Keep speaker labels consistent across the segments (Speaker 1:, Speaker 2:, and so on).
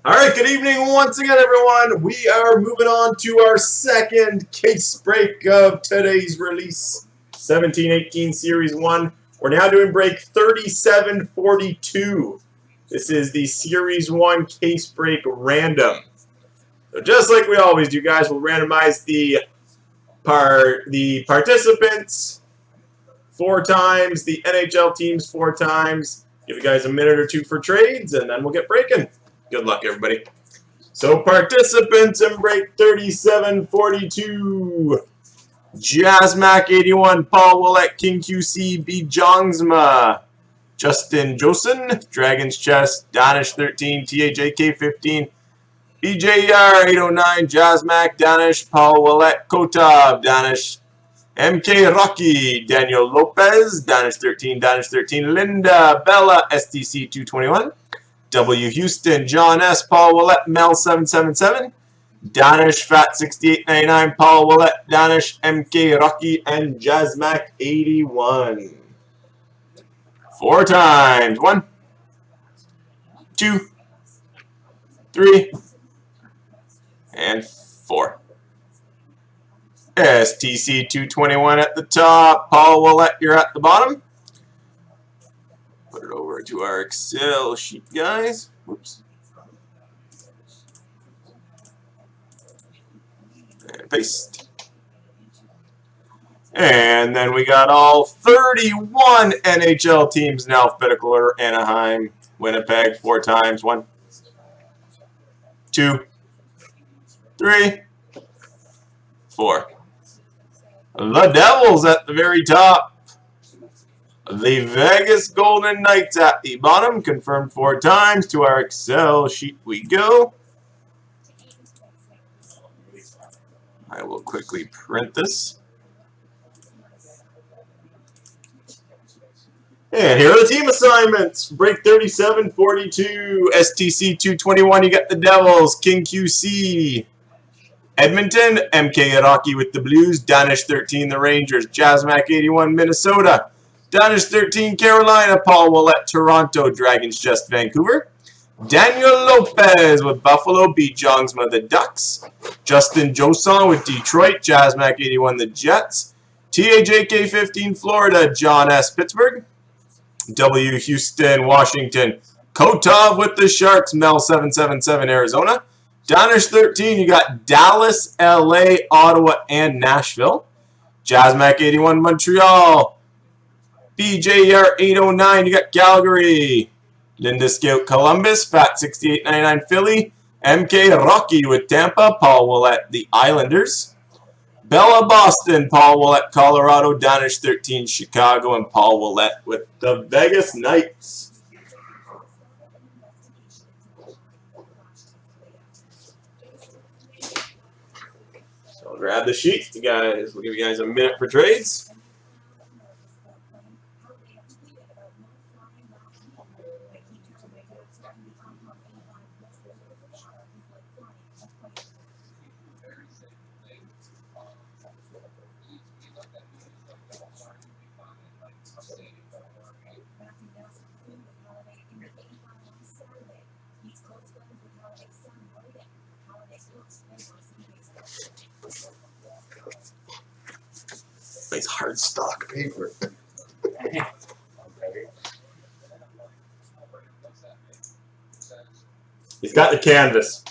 Speaker 1: All right, good evening once again, everyone. We are moving on to our second case break of today's release, 17-18 Series 1. We're now doing break 3742. This is the Series 1 case break random. So just like we always do, guys, we'll randomize the participants 4 times, the NHL teams 4 times. Give you guys a minute or two for trades, and then we'll get breaking. Good luck, everybody. So participants in break 3742. Jazzmac 81, Paul Willett, King QC, B Jongsma, Justin Josen, Dragon's Chest, Danish 13, TAJK 15, BJR 809, Jazzmac, Danish, Paul Willett, Kotab, Danish, MK Rocky, Daniel Lopez, Danish 13, Linda, Bella, STC 221, W. Houston, John S., Paul Willett, Mel 777, Danish, Fat 6899, Paul Willett, Danish, MK Rocky, and Jazzmac 81. 4 times. 1, 2, 3, and 4. STC 221 at the top. Paul Willett, you're at the bottom. Put it over to our Excel sheet, guys. Whoops. And paste. And then we got all 31 NHL teams in alphabetical order. Anaheim, Winnipeg, 4 times. 1, 2, 3, 4. The Devils at the very top. The Vegas Golden Knights at the bottom, confirmed 4 times. To our Excel sheet we go. I will quickly print this. And here are the team assignments. Break 3742, STC 221, you got the Devils, King QC. Edmonton, MK Rocky with the Blues, Danish 13, the Rangers, Jazzmac 81, Minnesota. Danish 13, Carolina, Paul Willett, Toronto, Dragons Just, Vancouver. Daniel Lopez with Buffalo, B. Jongsma, the Ducks. Justin Joson with Detroit, Jazzmac 81, the Jets. TAJK 15, Florida, John S., Pittsburgh. W. Houston, Washington. Kotov with the Sharks, Mel 777, Arizona. Danish 13, you got Dallas, LA, Ottawa, and Nashville. Jazzmac 81, Montreal. BJR 809, you got Calgary. Linda Scout, Columbus. Fat 6899, Philly. MK Rocky with Tampa. Paul Willett, the Islanders. Bella, Boston. Paul Willett, Colorado. Danish 13, Chicago. And Paul Willett with the Vegas Knights. So I'll grab the sheets, you guys. We'll give you guys a minute for trades. Nice hard stock paper. He's got the canvas.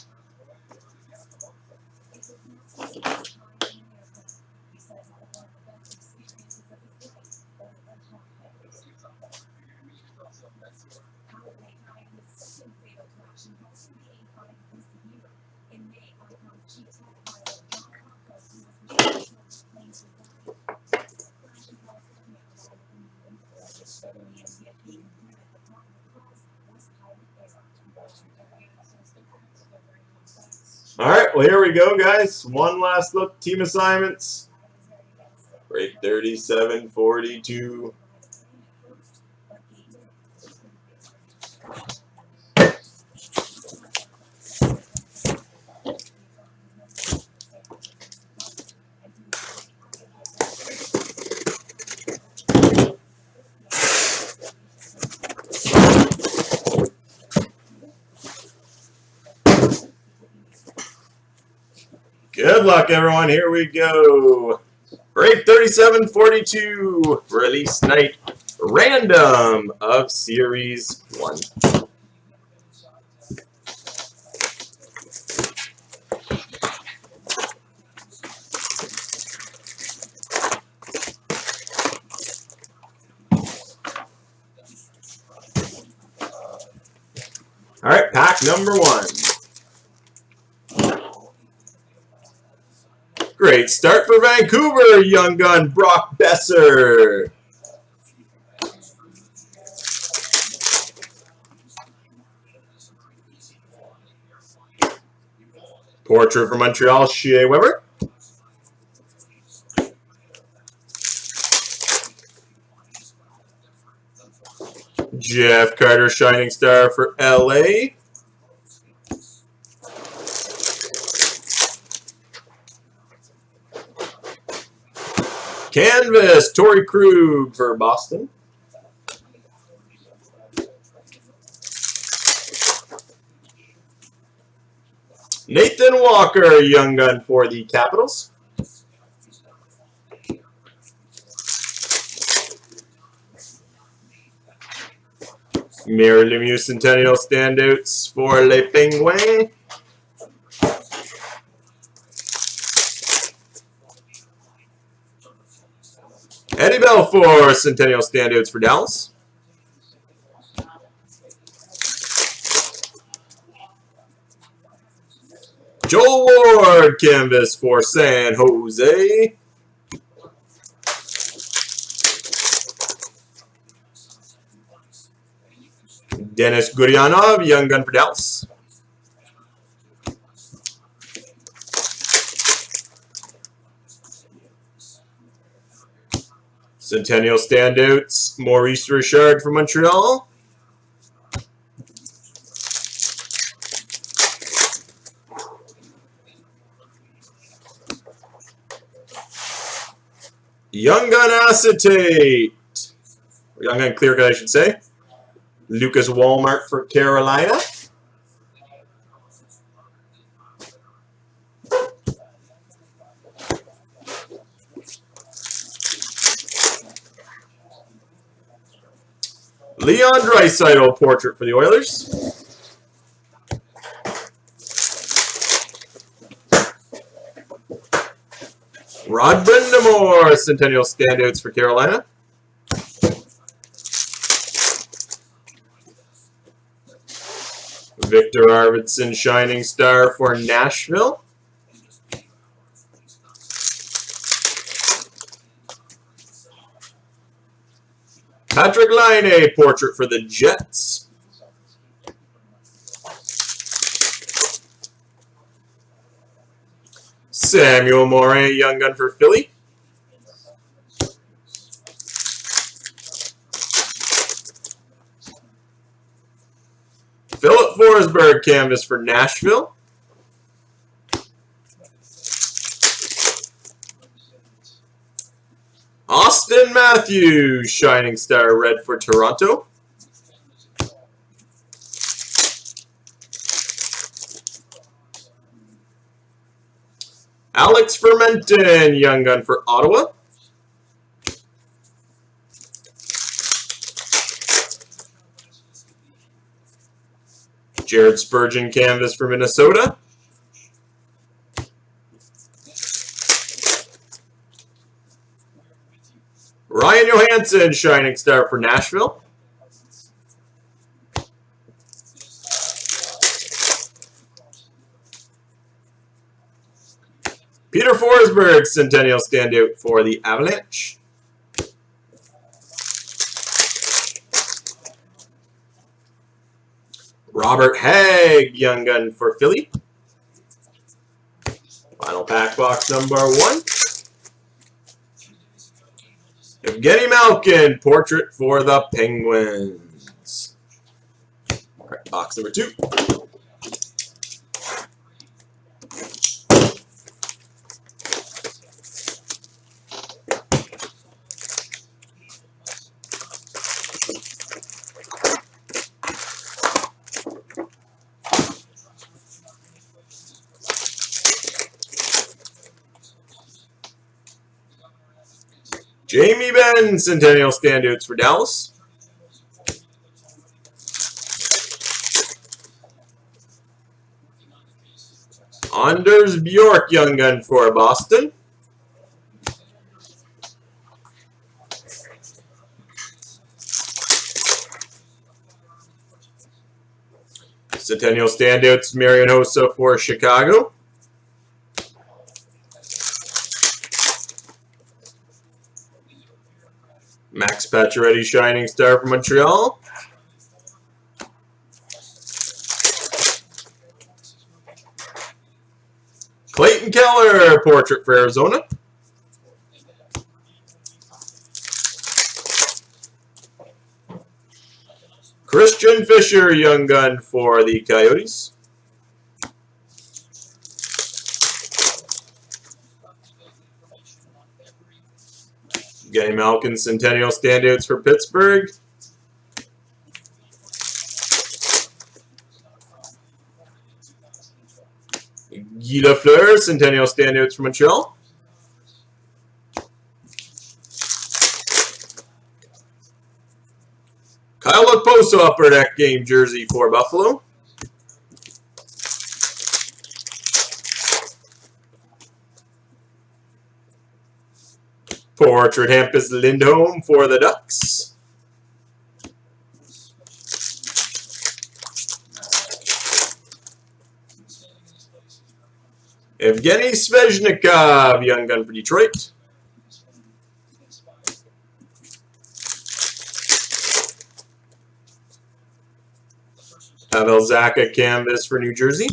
Speaker 1: All right, well, here we go, guys. One last look. Team assignments. Break 3742. Good luck, everyone. Here we go. Break 3742. Release night. Random of Series 1. All right, pack number 1. Great start for Vancouver, young gun Brock Besser. Portrait for Montreal, Shea Weber. Jeff Carter, Shining Star for LA. Canvas, Torrey Krug for Boston. Nathan Walker, young gun for the Capitals. Mirror Lemieux Centennial standouts for Les Penguins. Eddie Belfour Centennial standouts for Dallas. Joel Ward canvas for San Jose. Dennis Gurianov, young gun for Dallas. Centennial standouts, Maurice Richard for Montreal. Young gun acetate. Young gun clear cut, I should say. Lucas Walmart for Carolina. Leon Draisaitl portrait for the Oilers. Rod Brindamore Centennial standouts for Carolina. Victor Arvidsson Shining Star for Nashville. Patrick Laine portrait for the Jets. Samuel Morin young gun for Philly. Philip Forsberg canvas for Nashville. Austin Matthews Shining Star red for Toronto. Alex Fermenton young gun for Ottawa. Jared Spurgeon canvas for Minnesota. Ryan Johansson Shining Star for Nashville. Peter Forsberg Centennial standout for the Avalanche. Robert Hagg young gun for Philly. Final pack box number 1. Evgeny Malkin portrait for the Penguins. All right, box number 2. Jamie Benn, Centennial standouts for Dallas. Anders Bjork, young gun for Boston. Centennial standouts, Marian Hossa for Chicago. Max Pacioretty, shining star for Montreal. Clayton Keller, portrait for Arizona. Christian Fischer, young gun for the Coyotes. Getty Malkin, Centennial standouts for Pittsburgh. Guy Lafleur, Centennial standouts for Montreal. Kyle Okposo, upper deck game jersey for Buffalo. Portrait Hampus Lindholm for the Ducks. Evgeny Svechnikov, young gun for Detroit. Pavel Zacha, canvas for New Jersey.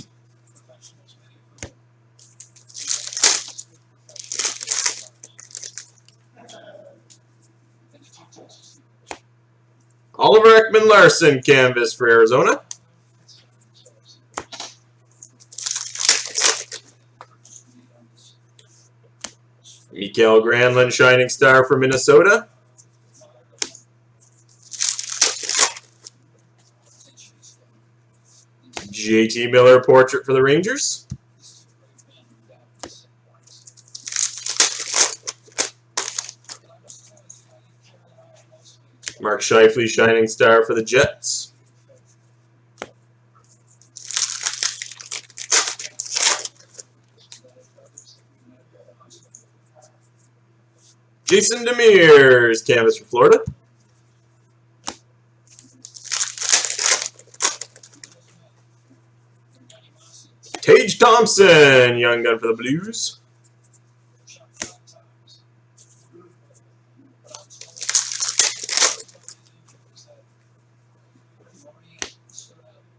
Speaker 1: Oliver Ekman-Larsson, canvas for Arizona. Mikael Granlund, shining star for Minnesota. JT Miller, portrait for the Rangers. Mark Scheifele, shining star for the Jets. Jason Demers, canvas for Florida. Tage Thompson, young gun for the Blues.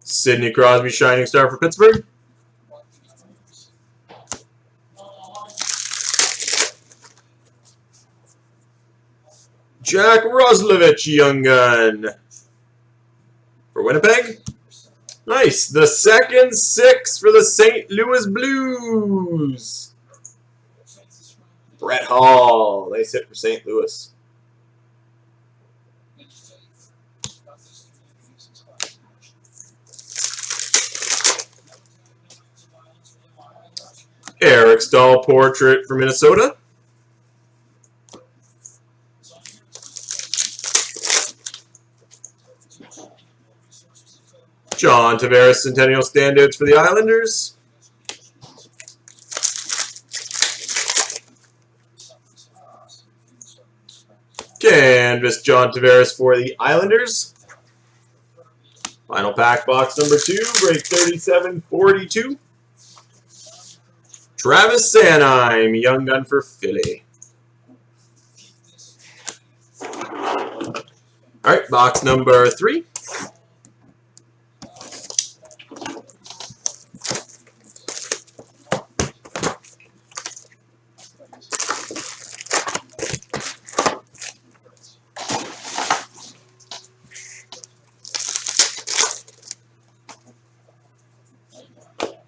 Speaker 1: Sidney Crosby, shining star for Pittsburgh. Jack Roslovich, young gun for Winnipeg. Nice. The second 6 for the St. Louis Blues. Brett Hall. Nice hit for St. Louis. Eric Stahl, portrait for Minnesota. John Tavares, Centennial standouts for the Islanders. Canvas John Tavares for the Islanders. Final pack, box number 2, break 3742. Travis Sanheim, young gun for Philly. All right, box number 3.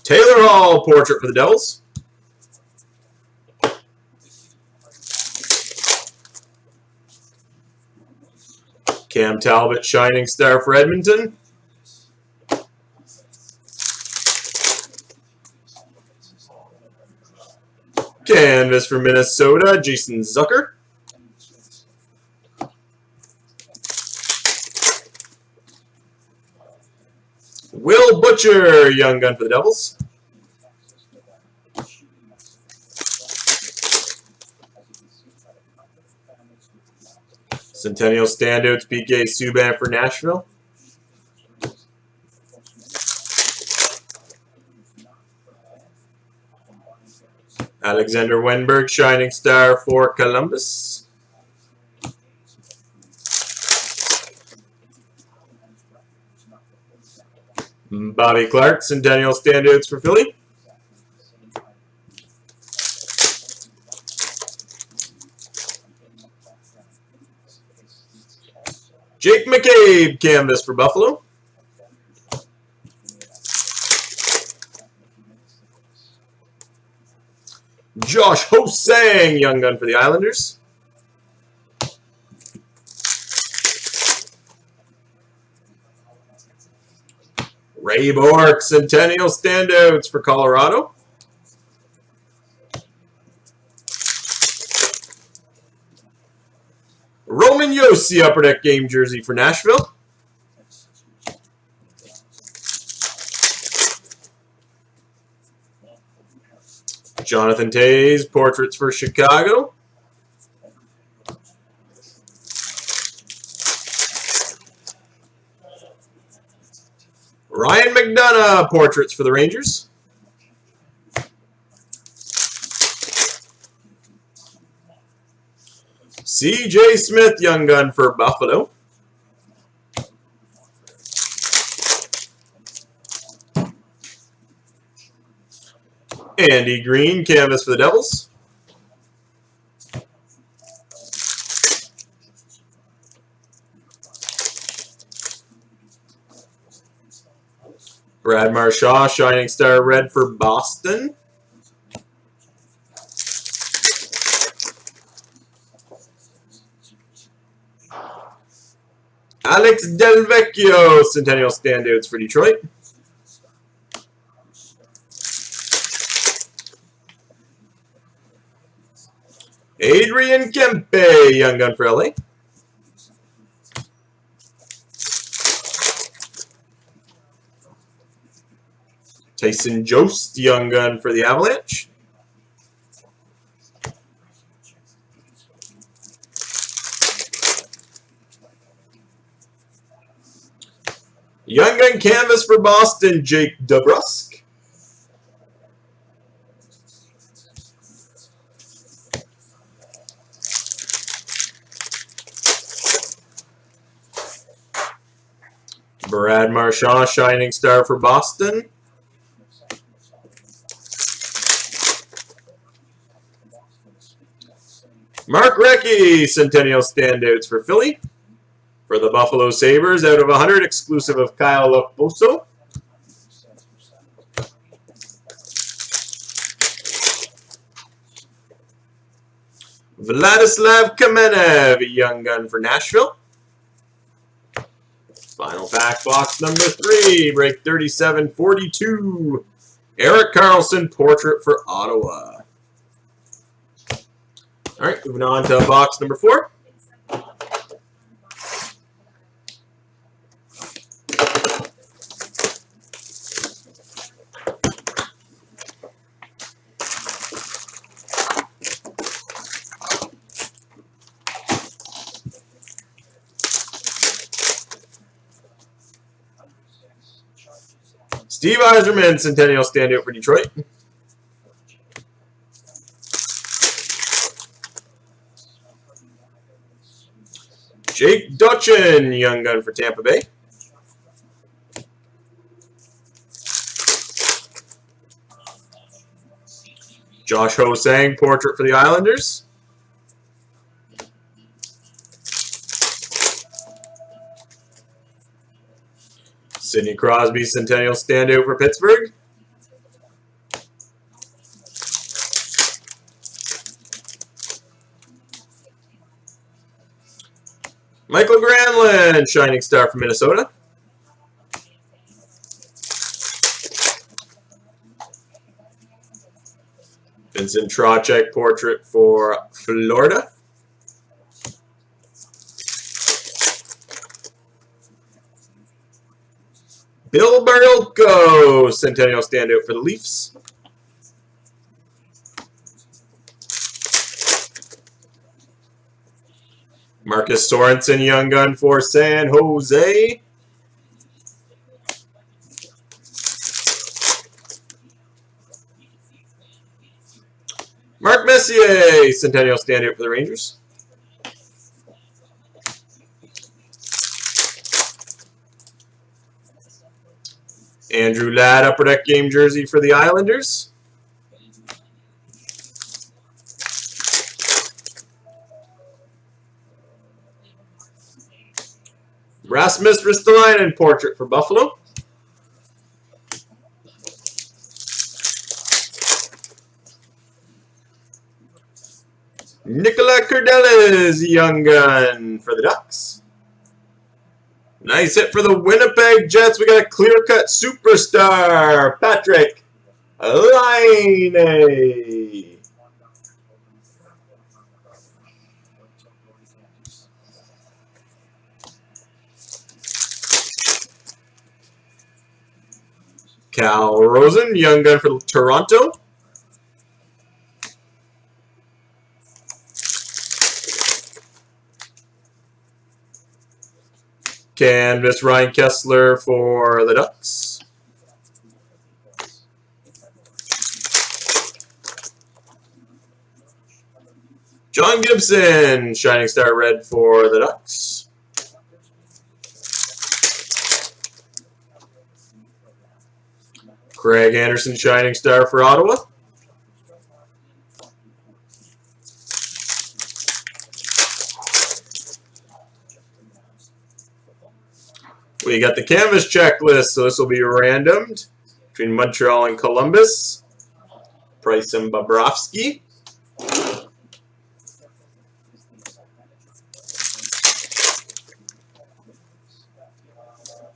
Speaker 1: Taylor Hall, portrait for the Devils. Cam Talbot, shining star for Edmonton. Canvas for Minnesota, Jason Zucker. Butcher, Young Gun for the Devils. Centennial Standouts, PK Subban for Nashville. Alexander Wenberg, Shining Star for Columbus. Bobby Clark, Centennial Standouts for Philly. Jake McCabe, Canvas for Buffalo. Josh Ho-Sang, Young Gun for the Islanders. Ray Bourque, Centennial Standouts for Colorado. Roman Josi, Upper Deck Game Jersey for Nashville. Jonathan Toews, Portraits for Chicago. Ryan McDonough, Portraits for the Rangers. C.J. Smith, Young Gun for Buffalo. Andy Green, Canvas for the Devils. Brad Marchand, Shining Star Red for Boston. Alex Delvecchio, Centennial Standouts for Detroit. Adrian Kempe, Young Gun for LA. Tyson Jost, Young Gun for the Avalanche. Young Gun Canvas for Boston, Jake DeBrusk. Brad Marchand, Shining Star for Boston. Mark Recchi, Centennial Standouts for Philly. For the Buffalo Sabres, out of 100, exclusive of Kyle Okposo. Vladislav Kamenev, Young Gun for Nashville. Final pack, box number 3, break 3742. Erik Karlsson, Portrait for Ottawa. All right, moving on to box number 4. Steve Yzerman, Centennial Standout for Detroit. Jake Dutchin, Young Gun for Tampa Bay. Josh Ho-Sang, Portrait for the Islanders. Sidney Crosby, Centennial Standout for Pittsburgh. Michael Granlund, Shining Star for Minnesota. Vincent Trocheck, Portrait for Florida. Bill Barolco, Centennial standout for the Leafs. Marcus Sorensen, young gun for San Jose. Mark Messier, Centennial standout for the Rangers. Andrew Ladd, Upper Deck game jersey for the Islanders. Rasmus Ristolainen, portrait for Buffalo. Nicola Kurdelis, young gun for the Ducks. Nice hit for the Winnipeg Jets. We got a clear-cut superstar, Patrick Laine. Cal Rosen, young gun for Toronto. Canvas Ryan Kessler for the Ducks. John Gibson, Shining Star Red for the Ducks. Craig Anderson, Shining Star for Ottawa. We got the canvas checklist, so this will be randomed between Montreal and Columbus. Price and Bobrovsky.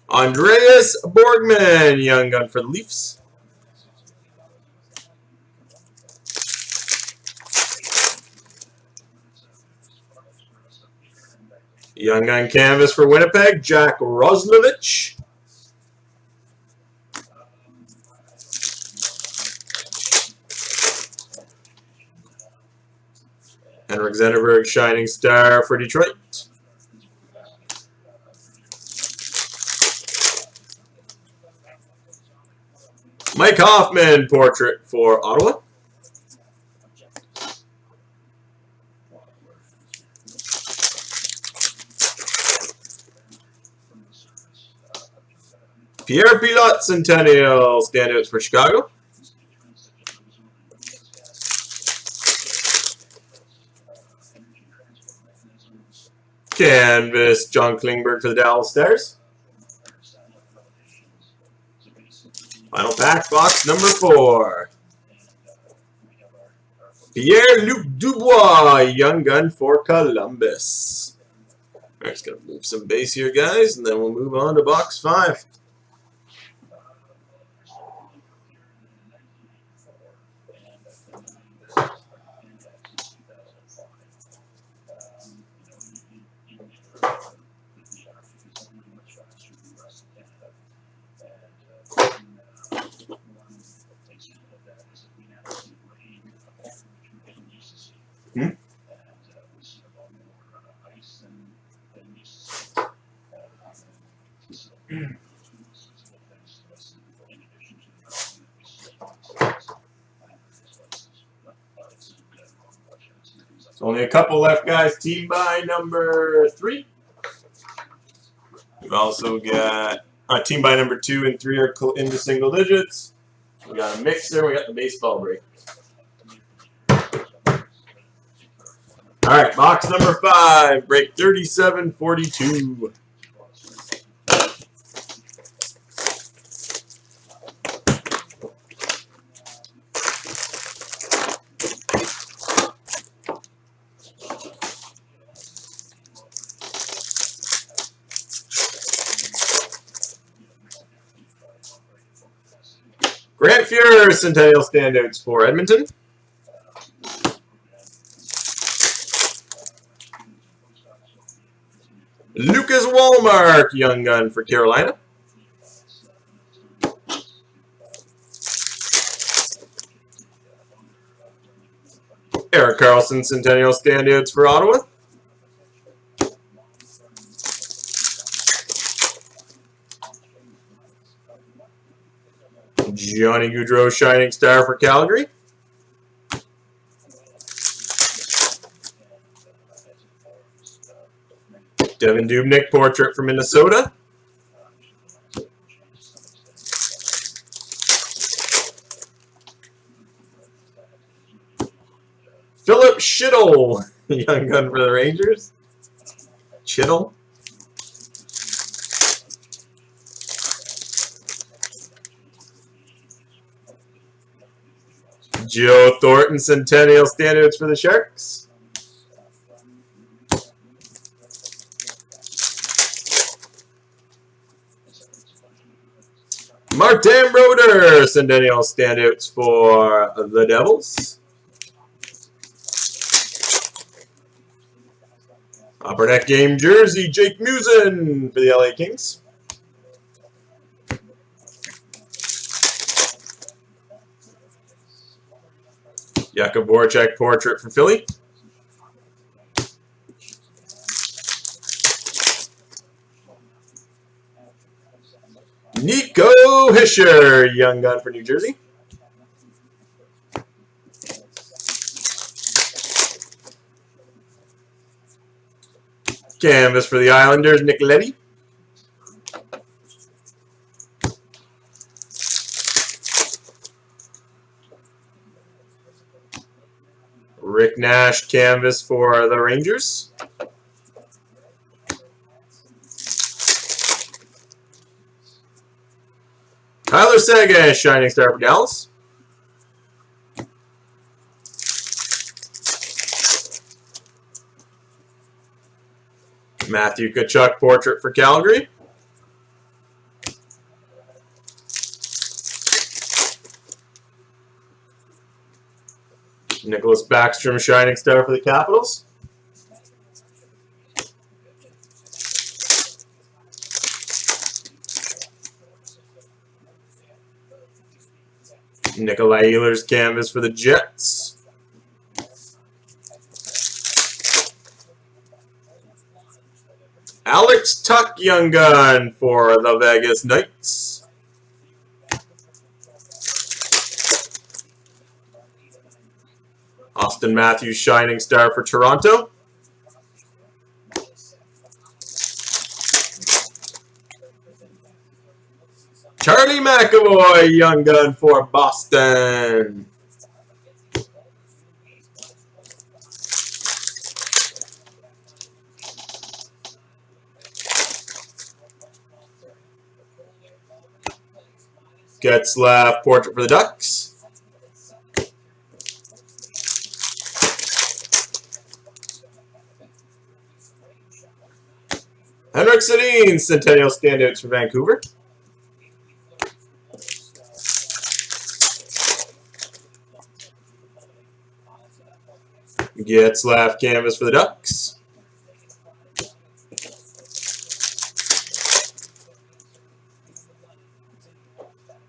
Speaker 1: Andreas Borgman, young gun for the Leafs. Young gun canvas for Winnipeg, Jack Roslovich. Henrik Zennerberg, Shining Star for Detroit. Mike Hoffman, portrait for Ottawa. Pierre Pilote, Centennial standouts for Chicago. Canvas, John Klingberg for the Dallas Stars. Final pack, box number 4. Pierre-Luc Dubois, young gun for Columbus. Alright, just going to move some base here, guys, and then we'll move on to box 5. Only a couple left, guys. Team by number 3. We've also got team by number 2 and 3 are into single digits. We got a mixer. We got the baseball break. All right, box number 5, break 3742. Grant Fuhrer, Centennial standouts for Edmonton. Lucas Wallmark, young gun for Carolina. Eric Carlson Centennial Standouts for Ottawa. Johnny Gaudreau Shining Star for Calgary. Devin Dubnyk Portrait for Minnesota. Philip Schittle, young gun for the Rangers. Schittle. Joe Thornton Centennial Standouts for the Sharks. Martin Brodeur Centennial Standouts for the Devils. Upper Deck Game Jersey, Jake Musin for the LA Kings. Jakub Voracek Portrait for Philly. Nico Hischier, young gun for New Jersey. Canvas for the Islanders, Nick Leddy. Rick Nash canvas for the Rangers. Tyler Seguin, Shining Star for Dallas. Matthew Tkachuk Portrait for Calgary. Nicholas Backstrom Shining Star for the Capitals. Nikolai Ehlers canvas for the Jets. Alex Tuck young gun for the Vegas Knights. Austin Matthews Shining Star for Toronto. Charlie McAvoy young gun for Boston. Getzlaf Portrait for the Ducks. Henrik Sedin Centennial Standouts for Vancouver. Getzlaf canvas for the Ducks.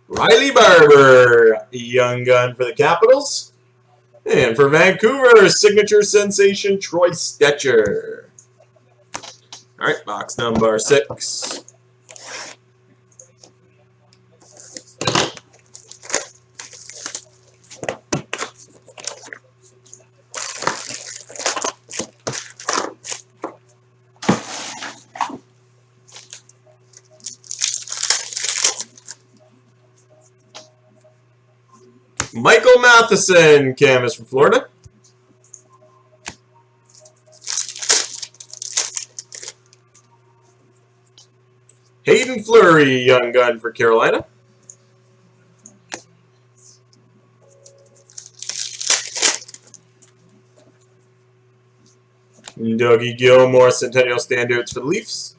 Speaker 1: Riley Barber, young gun for the Capitals. And for Vancouver, signature sensation Troy Stetcher. All right, box number 6. Michael Matheson, canvas from Florida. Hayden Fleury, young gun for Carolina. Dougie Gilmour, Centennial Standouts for the Leafs.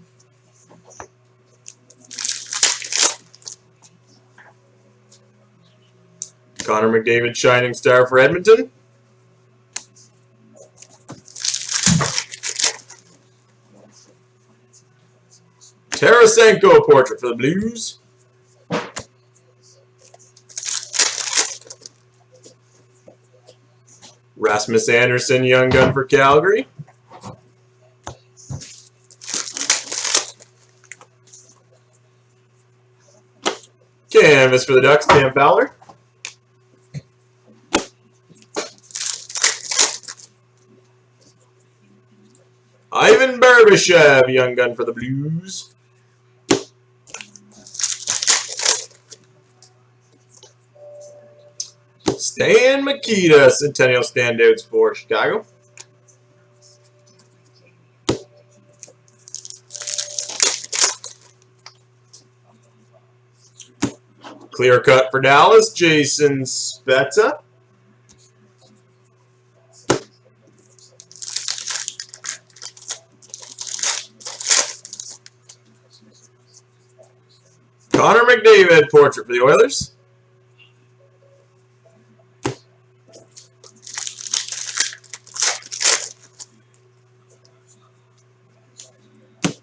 Speaker 1: Connor McDavid, Shining Star for Edmonton. Tarasenko Portrait for the Blues. Rasmus Anderson, young gun for Calgary. Canvas for the Ducks, Cam Fowler. Ivan Barbashev, young gun for the Blues. Stan Mikita, Centennial standouts for Chicago. Clear cut for Dallas, Jason Spezza. Connor McDavid, portrait for the Oilers.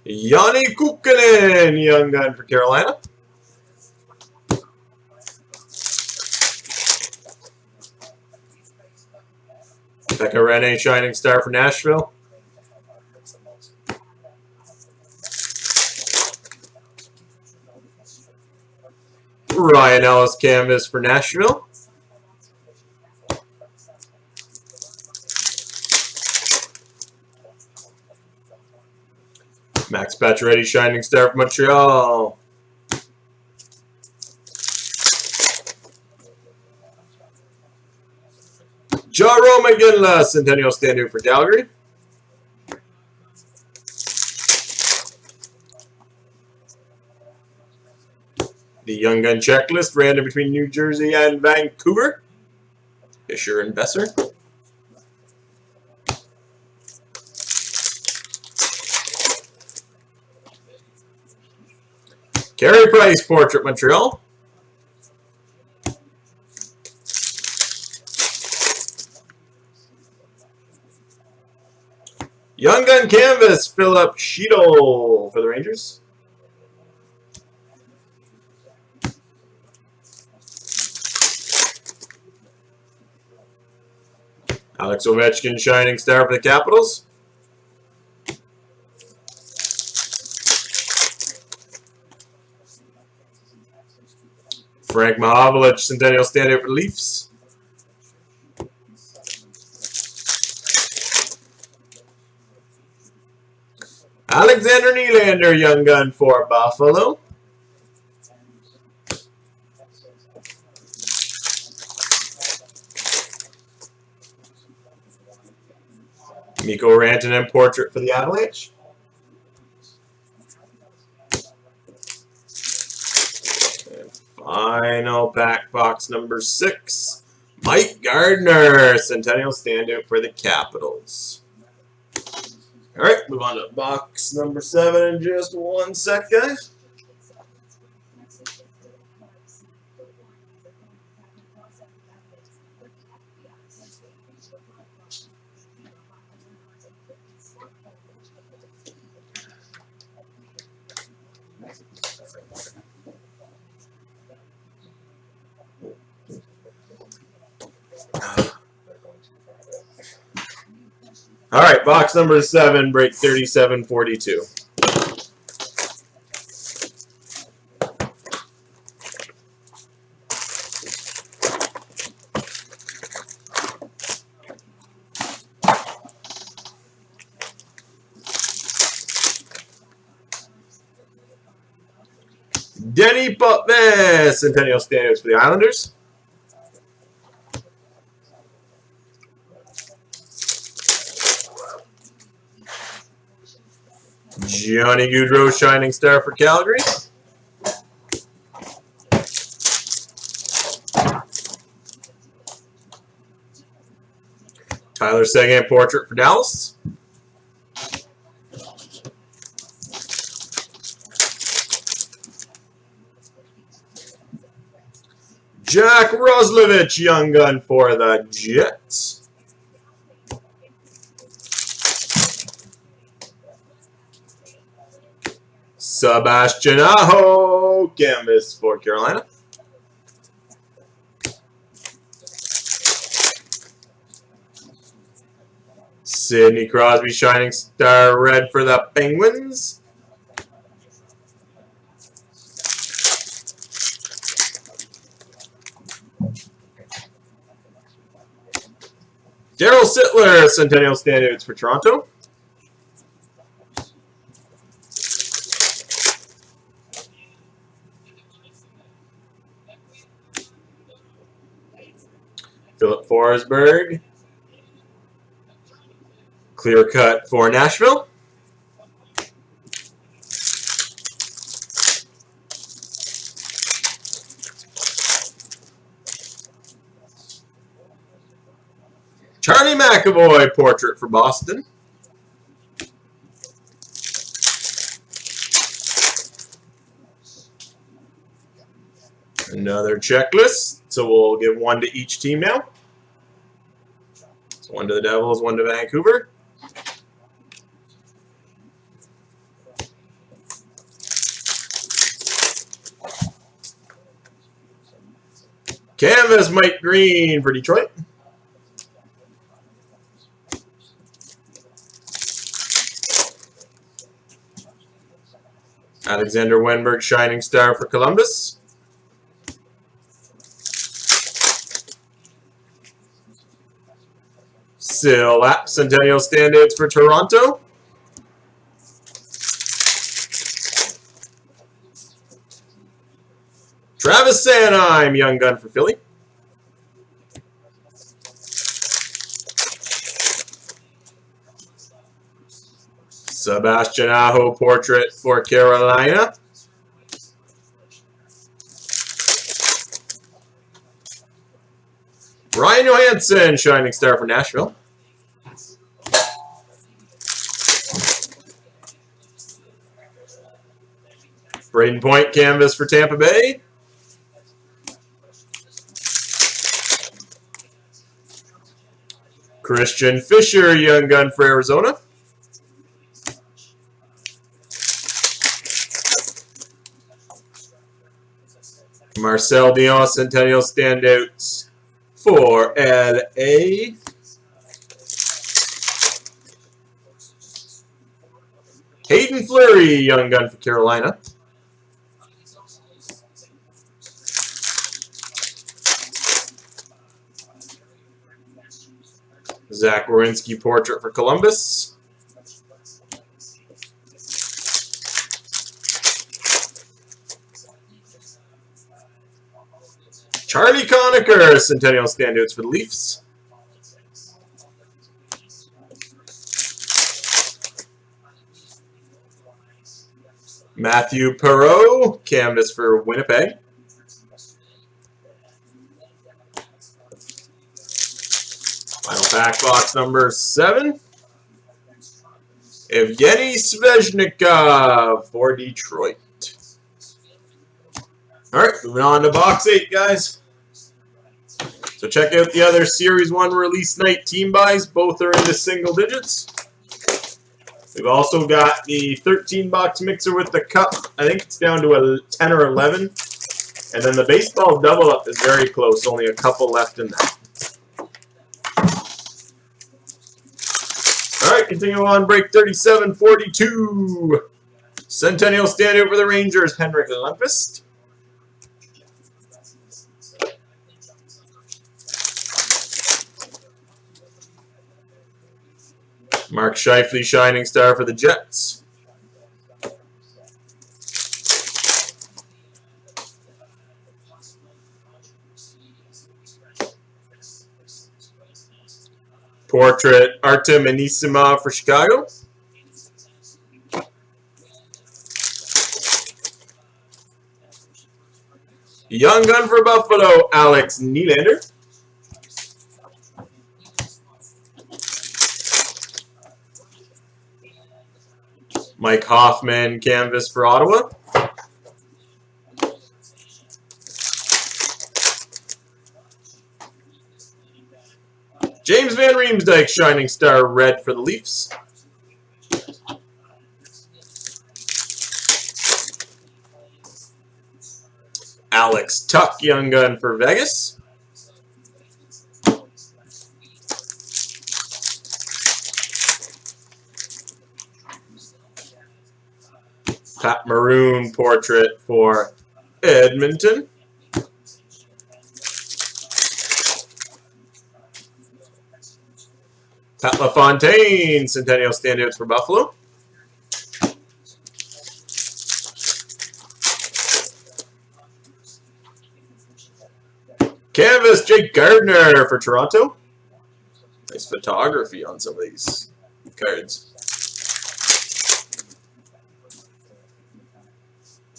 Speaker 1: Yanni Kukkonen, young gun for Carolina. Pekka Rinne, shining star for Nashville. Ryan Ellis, canvas for Nashville. Max Pacioretty, shining star for Montreal. Jarome Iginla, Centennial standout for Calgary. The Young Gun checklist, random between New Jersey and Vancouver. Fisher and Besser. Carey Price, portrait Montreal. Young Gun canvas, Philip Sheetle for the Rangers. Alex Ovechkin, shining star for the Capitals. Frank Mahovlich, Centennial standout for the Leafs. Alexander Nylander, young gun for Buffalo. Mikko Rantanen, portrait for the Avalanche. And final pack box number 6. Mike Gardner, Centennial standout for the Capitals. All right, move on to box number 7 in just one sec, guys. All right, box number 7, break 3742. Denny Putman, Centennial standouts for the Islanders. Johnny Gaudreau, shining star for Calgary. Tyler Seguin, portrait for Dallas. Jack Roslovich, young gun for the Jets. Sebastian Aho, canvas for Carolina. Sidney Crosby, Shining Star Red for the Penguins. Daryl Sittler, Centennial Standouts for Toronto. Philip Forsberg. Clear cut for Nashville. Charlie McAvoy, portrait for Boston. Another checklist. So we'll give one to each team now. So one to the Devils, one to Vancouver. Canvas, Mike Green for Detroit. Alexander Wenberg, Shining Star for Columbus. Sil Lapp, Centennial Standouts for Toronto. Travis Sanheim, Young Gun for Philly. Sebastian Aho, portrait for Carolina. Ryan Johansson, Shining Star for Nashville. Braden Point, canvas for Tampa Bay. Christian Fisher, Young Gun for Arizona. Marcel Dion, Centennial Standouts for LA. Hayden Fleury, Young Gun for Carolina. Zach Werenski, portrait for Columbus. Charlie Conacher, Centennial Standouts for the Leafs. Matthew Perreault, canvas for Winnipeg. Final pack box number 7. Evgeny Svechnikov for Detroit. Alright, moving on to box 8, guys. So check out the other Series 1 release night team buys. Both are into single digits. We've also got the 13-box mixer with the cup. I think it's down to a 10 or 11. And then the baseball double-up is very close. Only a couple left in that. Alright, continue on. Break 37-42. Centennial Standout for the Rangers, Henrik Lundqvist. Mark Scheifele, Shining Star for the Jets. Portrait, Artem Anisimov for Chicago. Young Gun for Buffalo, Alex Nylander. Mike Hoffman, canvas for Ottawa. James Van Riemsdyk, Shining Star Red for the Leafs. Alex Tuck, Young Gun for Vegas. Pat Maroon portrait for Edmonton. Pat LaFontaine, Centennial standouts for Buffalo. Canvas, Jake Gardner for Toronto. Nice photography on some of these cards.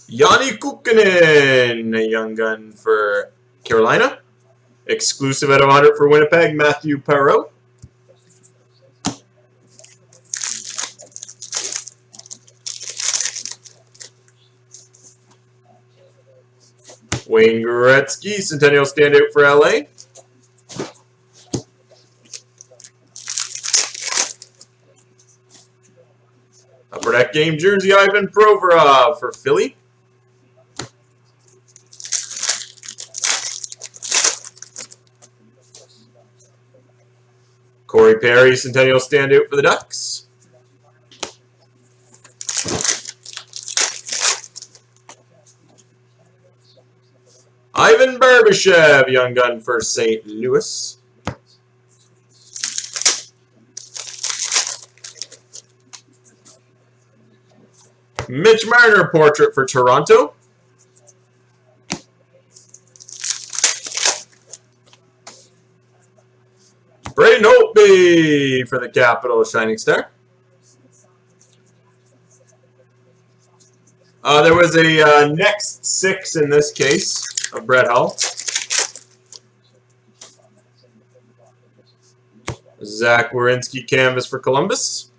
Speaker 1: Yanni Kukkonen, a young gun for Carolina. Exclusive out of 100 for Winnipeg, Matthew Perreault. Wayne Gretzky, Centennial standout for LA. Upper Deck game jersey, Ivan Provorov for Philly. Corey Perry, Centennial standout for the Ducks. Ivan Barbashev, young gun for St. Louis. Mitch Marner portrait for Toronto. Braden Holtby for the Capitals, Shining Star. There was a next 6 in this case of Brett Hull. Zach Werenski canvas for Columbus.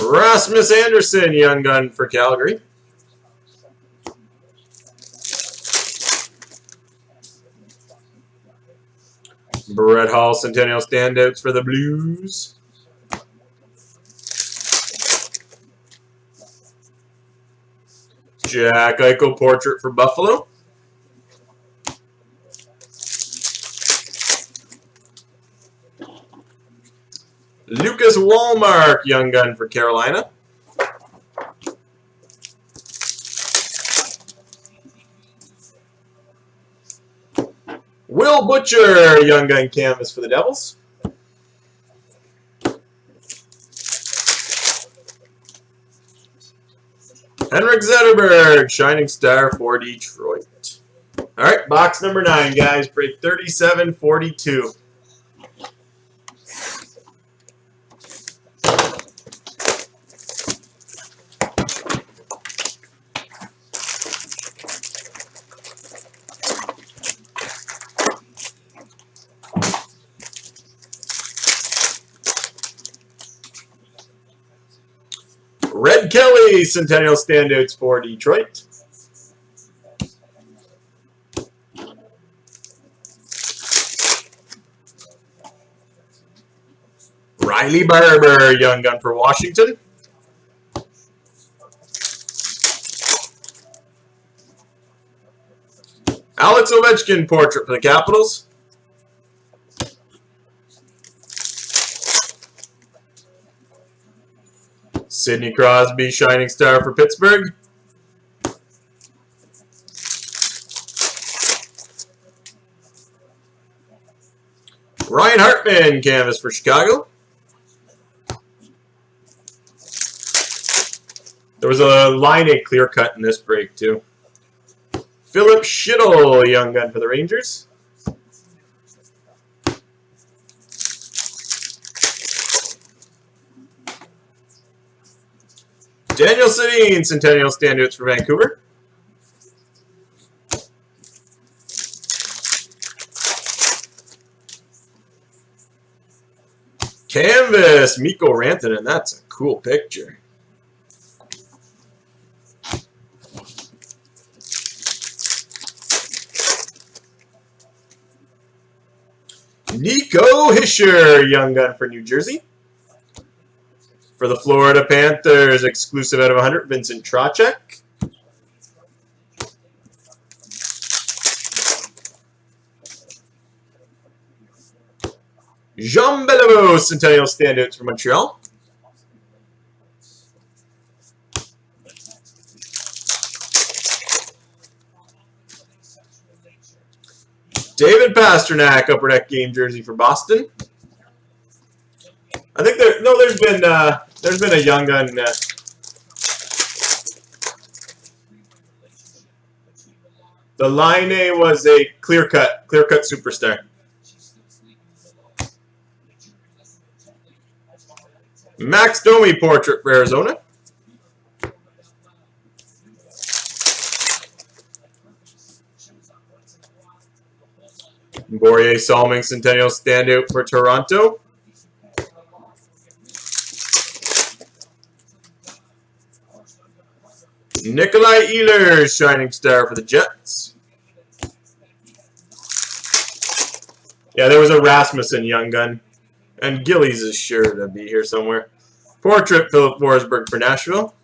Speaker 1: Rasmus Anderson, young gun for Calgary. Brett Hull, Centennial standouts for the Blues. Jack Eichel portrait for Buffalo. Lucas Wallmark, young gun for Carolina. Will Butcher, young gun canvas for the Devils. Henrik Zetterberg, Shining Star for Detroit. All right, box number 9, guys. Break 3742. Red Kelly, Centennial standouts for Detroit. Riley Barber, young gun for Washington. Alex Ovechkin portrait for the Capitals. Sidney Crosby, Shining Star for Pittsburgh. Ryan Hartman, canvas for Chicago. There was a line A clear cut in this break, too. Philip Schittle, young gun for the Rangers. Daniel Sedin, Centennial standouts for Vancouver. Canvas, Mikko Rantanen. That's a cool picture. Nico Hischier, young gun for New Jersey. For the Florida Panthers, exclusive out of 100, Vincent Trocheck. Jean Beliveau, Centennial standouts for Montreal. David Pastrnak, Upper Deck game jersey for Boston. I think there's been a young gun. The Line was a clear cut superstar. Max Domi portrait for Arizona. Borje Salming Centennial standout for Toronto. Nikolai Ehlers shining star for the Jets. Yeah, there was a Rasmussen young gun. And Gillies is sure to be here somewhere. Portrait Philip Forsberg for Nashville.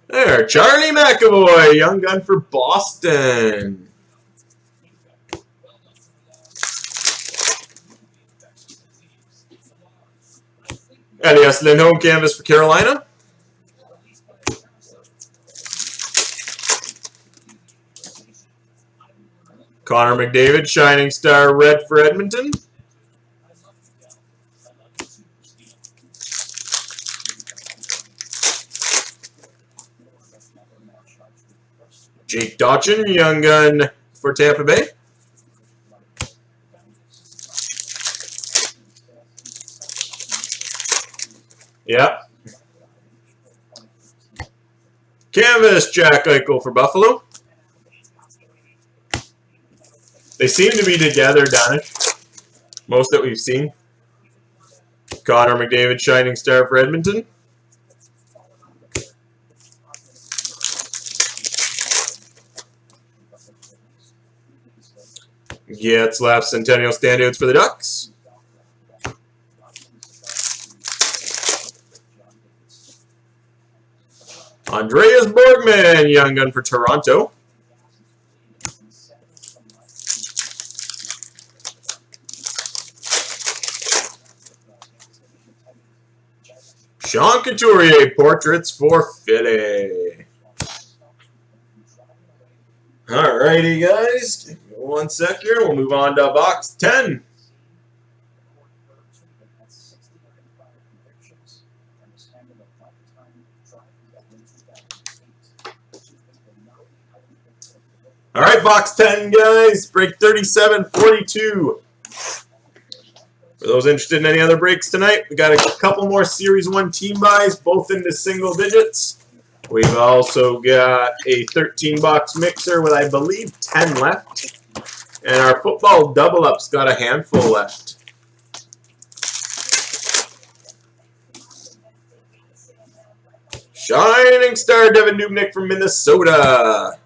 Speaker 1: There, Charlie McAvoy, young gun for Boston. Elias Lindholm canvas for Carolina. Connor McDavid, shining star red for Edmonton. Jake Dotchin, young gun for Tampa Bay. Yep. Canvas, Jack Eichel for Buffalo. They seem to be together, Danish. Most that we've seen. Connor McDavid, shining star for Edmonton. Getzlaf Centennial standouts for the Ducks. Andreas Borgman, young gun for Toronto. Sean Couturier, portraits for Philly. Alrighty, guys. Give me 1 sec here. We'll move on to box 10. Alright, box 10, guys. Break 3742. For those interested in any other breaks tonight, we got a couple more Series 1 team buys, both into single digits. We've also got a 13-box mixer with, I believe, 10 left. And our football double-up's got a handful left. Shining star Devin Dubnyk from Minnesota.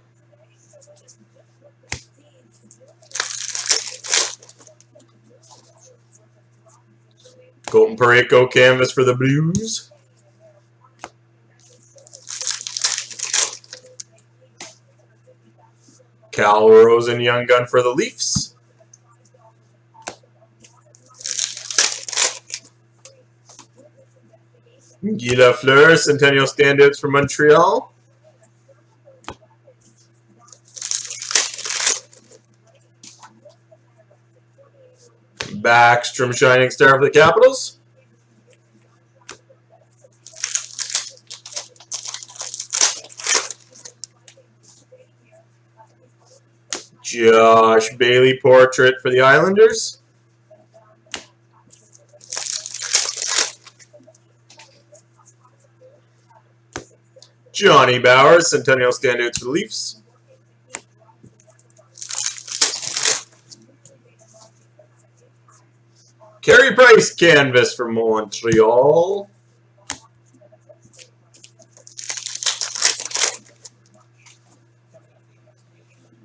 Speaker 1: Colton Parayko canvas for the Blues. Cal Rosen young gun for the Leafs. Guy Lafleur Centennial standouts for Montreal. Backstrom shining star for the Capitals. Josh Bailey portrait for the Islanders. Johnny Bowers Centennial standouts for the Leafs. Carey Price canvas for Montreal.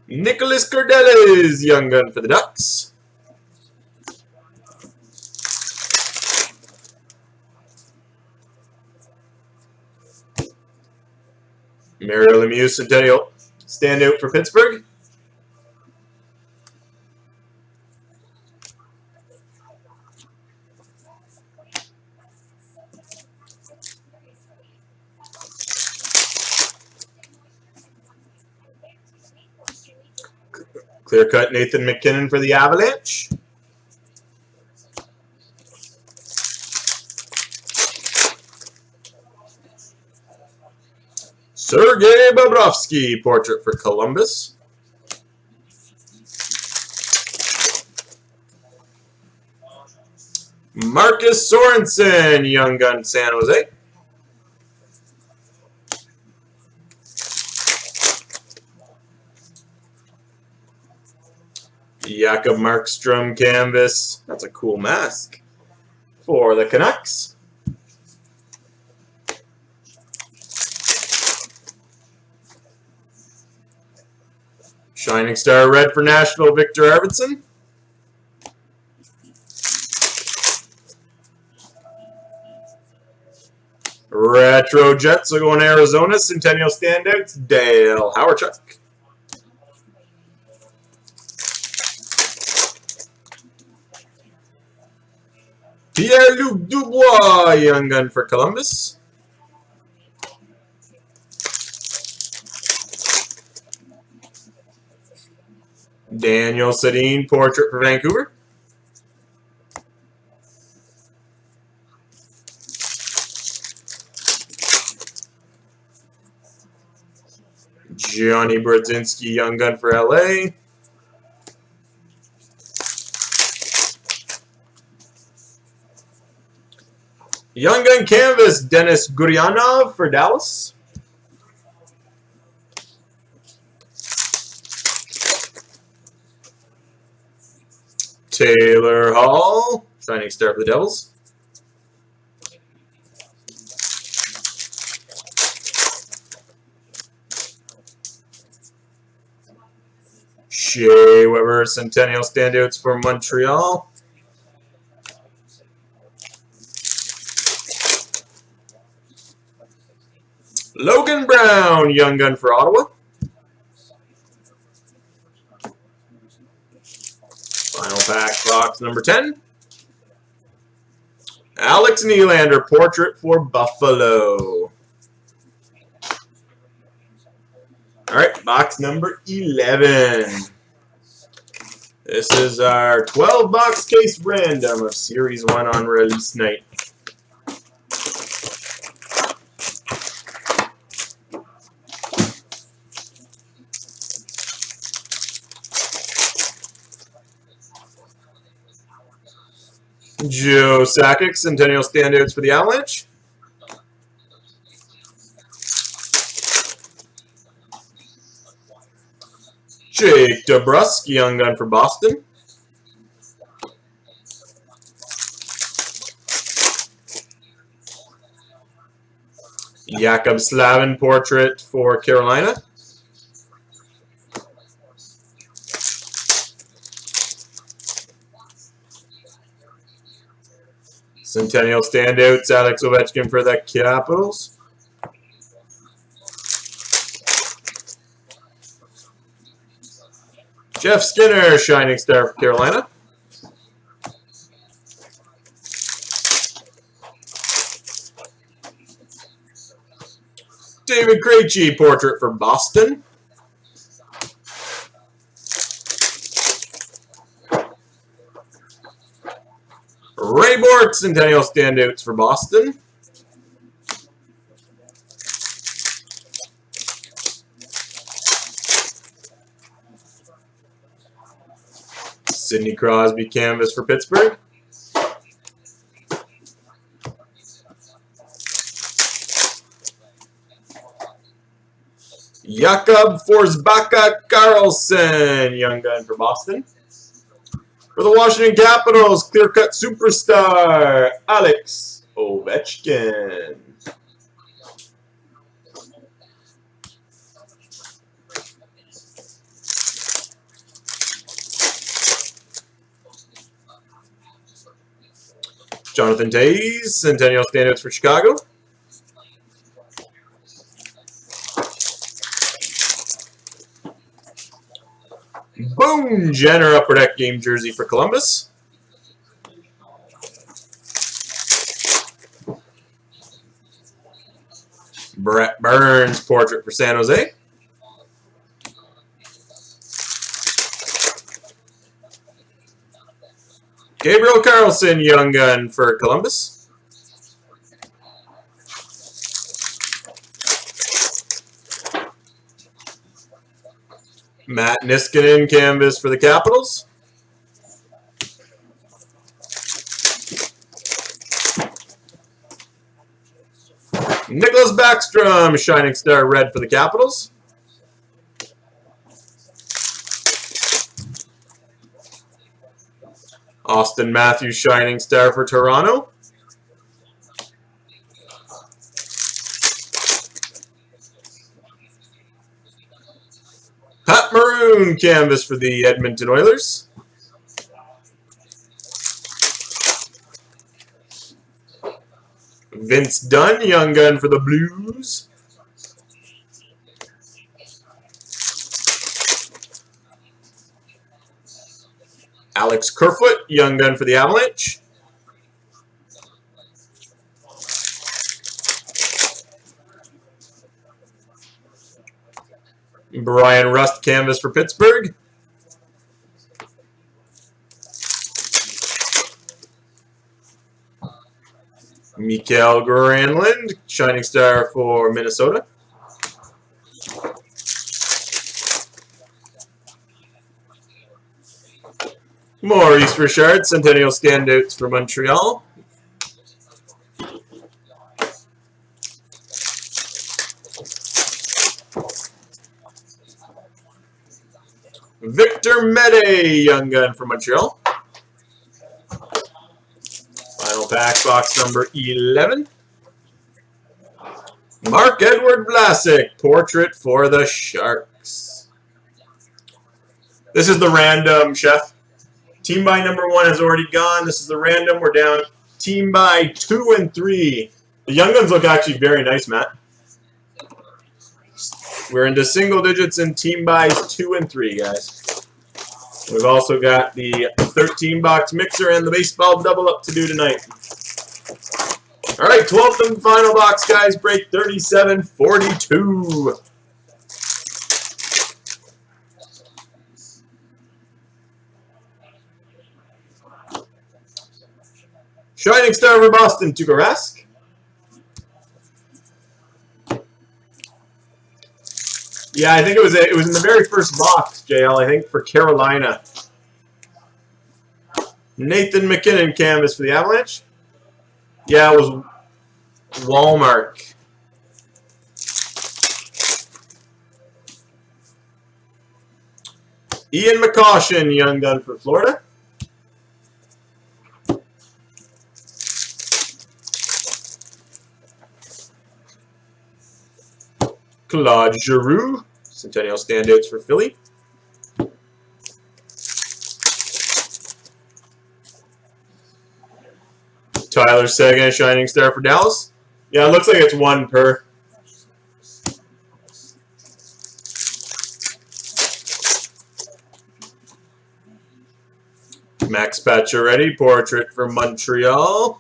Speaker 1: Nicholas Cordelis, young gun for the Ducks. Mario Lemieux Centennial standout for Pittsburgh. Clear cut Nathan McKinnon for the Avalanche. Sergei Bobrovsky, portrait for Columbus. Marcus Sorensen, Young Gun, San Jose. Jakob Markstrom canvas. That's a cool mask for the Canucks. Shining Star Red for Nashville, Victor Arvidsson. Retro Jets will go in Arizona. Centennial Standouts, Dale Hawerchuk. Pierre-Luc Dubois, Young Gun for Columbus. Daniel Sedin, portrait for Vancouver. Johnny Brodzinski, Young Gun for LA. Young Gun canvas, Denis Gurianov for Dallas. Taylor Hall, Shining Star for the Devils. Shea Weber, Centennial Standouts for Montreal. Logan Brown, Young Gun for Ottawa. Final pack, box number 10. Alex Nylander, portrait for Buffalo. All right, box number 11. This is our 12-box case random of Series 1 on release night. Joe Sakic, Centennial Standouts for the Avalanche. Jake DeBrusk, Young Gun for Boston. Jakob Slavin, portrait for Carolina. Centennial Standouts, Alex Ovechkin for the Capitals. Jeff Skinner, Shining Star for Carolina. David Krejci, portrait for Boston. Ray Bork, Centennial Standouts for Boston. Sidney Crosby, canvas for Pittsburgh. Jakob Forsbacka Karlsson, Young Gun for Boston. For the Washington Capitals, clear-cut superstar, Alex Ovechkin. Jonathan Toews, Centennial Standouts for Chicago. Boone Jenner, Upper Deck game jersey for Columbus. Brett Burns, portrait for San Jose. Gabriel Carlson, Young Gun for Columbus. Matt Niskanen, canvas for the Capitals. Nicholas Backstrom, Shining Star Red for the Capitals. Austin Matthews, Shining Star for Toronto. Pat Maroon, canvas for the Edmonton Oilers. Vince Dunn, Young Gun for the Blues. Alex Kerfoot, Young Gun for the Avalanche. Brian Rust, canvas for Pittsburgh. Mikael Granlund, Shining Star for Minnesota. Maurice Richard, Centennial Standouts for Montreal. Victor Mede, Young Gun for Montreal. Final pack, box number 11. Mark-Edward Vlasic, Portrait for the Sharks. This is the random, Chef. Team buy number 1 has already gone. This is the random. We're down team buy 2 and 3. The Young Guns look actually very nice, Matt. We're into single digits in team buys 2 and 3, guys. We've also got the 13-box mixer and the baseball double up to do tonight. All right, 12th and final box, guys. Break 3742. Shining Star for Boston, Tuukka Rask. Yeah, I think it was in the very first box, JL, I think, for Carolina. Nathan McKinnon, canvas for the Avalanche. Yeah, it was Walmart. Ian McCoshen, Young Gun for Florida. Claude Giroux, Centennial Standouts for Philly. Tyler Seguin, Shining Star for Dallas. Yeah, it looks like it's 1 per. Max Pacioretty, Portrait for Montreal.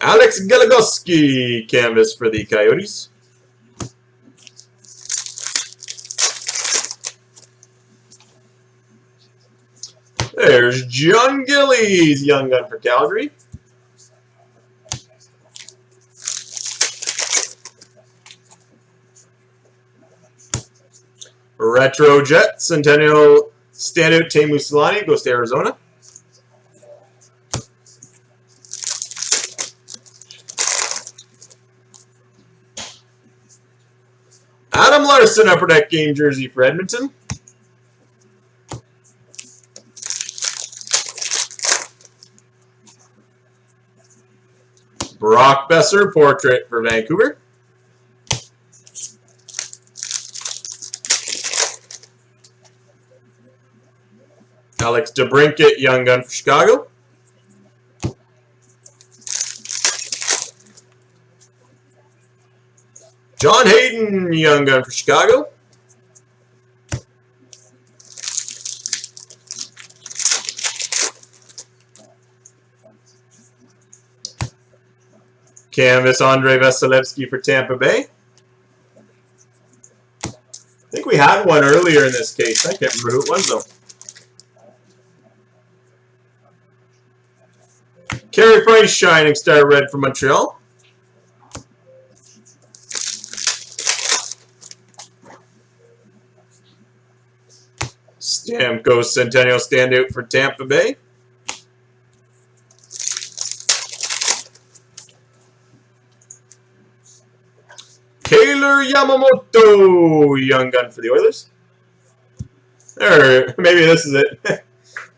Speaker 1: Alex Goligoski, canvas for the Coyotes. There's John Gillies, Young Gun for Calgary. Retro Jet, Centennial Standout Teemu Selanne, goes to Arizona. Adam Larson, Upper Deck game jersey for Edmonton. Brock Besser, Portrait for Vancouver. Alex DeBrincat, Young Gun for Chicago. John Hayden, Young Gun for Chicago. Canvas, Andrei Vasilevsky for Tampa Bay. I think we we had one earlier in this case. I can't remember who it was, though. Carey Price, Shining Star Red for Montreal. Stamkos Centennial Standout for Tampa Bay. Taylor Yamamoto, Young Gun for the Oilers. Or maybe this is it.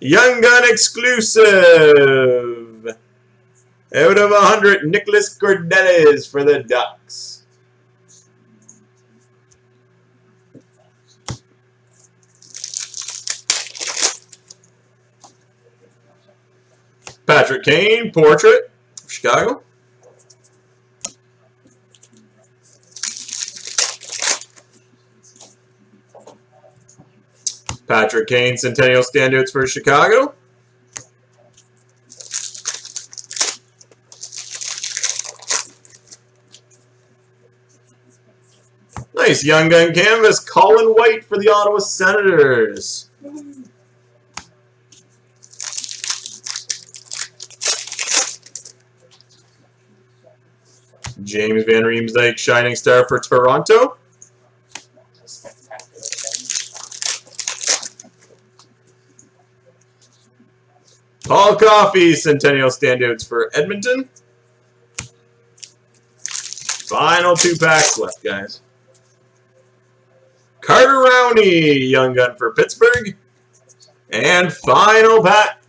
Speaker 1: Young Gun exclusive. Out of 100, Nicholas Cordelis for the Ducks. Patrick Kane, Portrait, Chicago. Patrick Kane, Centennial Standouts for Chicago. Nice Young Gun canvas, Colin White for the Ottawa Senators. James Van Riemsdyk, Shining Star for Toronto. Paul Coffey, Centennial Standouts for Edmonton. Final 2 packs left, guys. Carter Rowney, Young Gun for Pittsburgh. And final pack.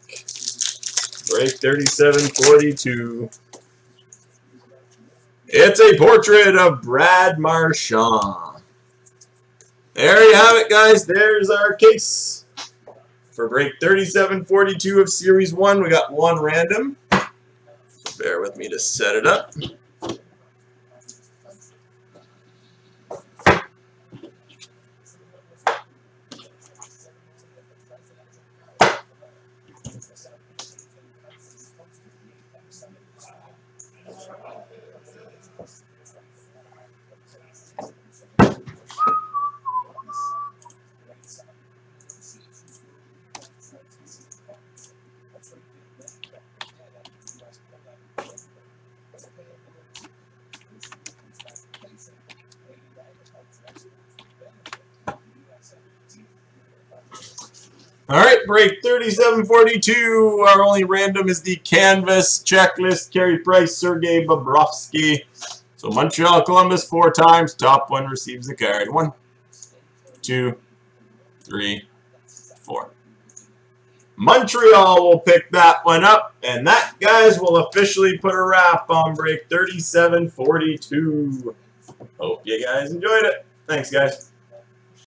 Speaker 1: Break 3742. It's a portrait of Brad Marchand. There you have it, guys. There's our case. For break 3742 of Series 1, we got one random. So bear with me to set it up. All right, break 3742. Our only random is the canvas checklist. Carey Price, Sergei Bobrovsky. So Montreal, Columbus 4 times. Top one receives the card. 1, 2, 3, 4. Montreal will pick that one up. And that, guys, will officially put a wrap on break 3742. Hope you guys enjoyed it. Thanks, guys.